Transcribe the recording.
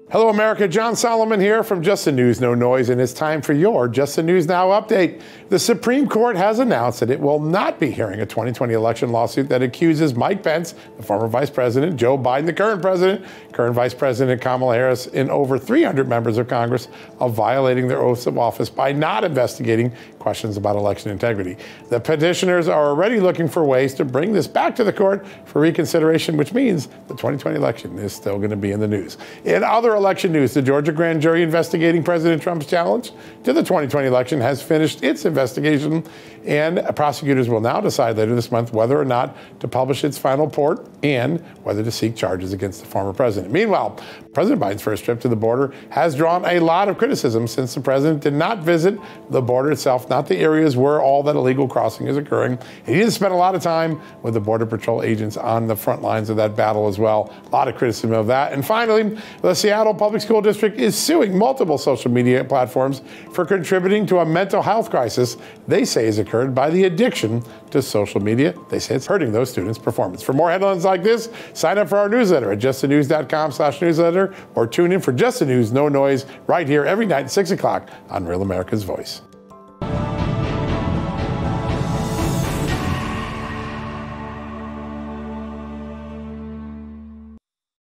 Hello, America. John Solomon here from Just the News, No Noise, and it's time for your Just the News Now update. The Supreme Court has announced that it will not be hearing a 2020 election lawsuit that accuses Mike Pence, the former vice president, Joe Biden, the current president, current vice president Kamala Harris, and over 300 members of Congress of violating their oaths of office by not investigating questions about election integrity. The petitioners are already looking for ways to bring this back to the court for reconsideration, which means the 2020 election is still going to be in the news. In other election news, the Georgia grand jury investigating President Trump's challenge to the 2020 election has finished its investigation, and prosecutors will now decide later this month whether or not to publish its final report and whether to seek charges against the former president. Meanwhile, President Biden's first trip to the border has drawn a lot of criticism since the president did not visit the border itself, not the areas where all that illegal crossing is occurring. And he didn't spend a lot of time with the Border Patrol agents on the front lines of that battle as well. A lot of criticism of that. And finally, the Seattle Public School District is suing multiple social media platforms for contributing to a mental health crisis they say has occurred by the addiction to social media. They say it's hurting those students' performance. For more headlines like this, sign up for our newsletter at justthenews.com/newsletter or tune in for Just the News, No Noise right here every night at 6 o'clock on Real America's Voice.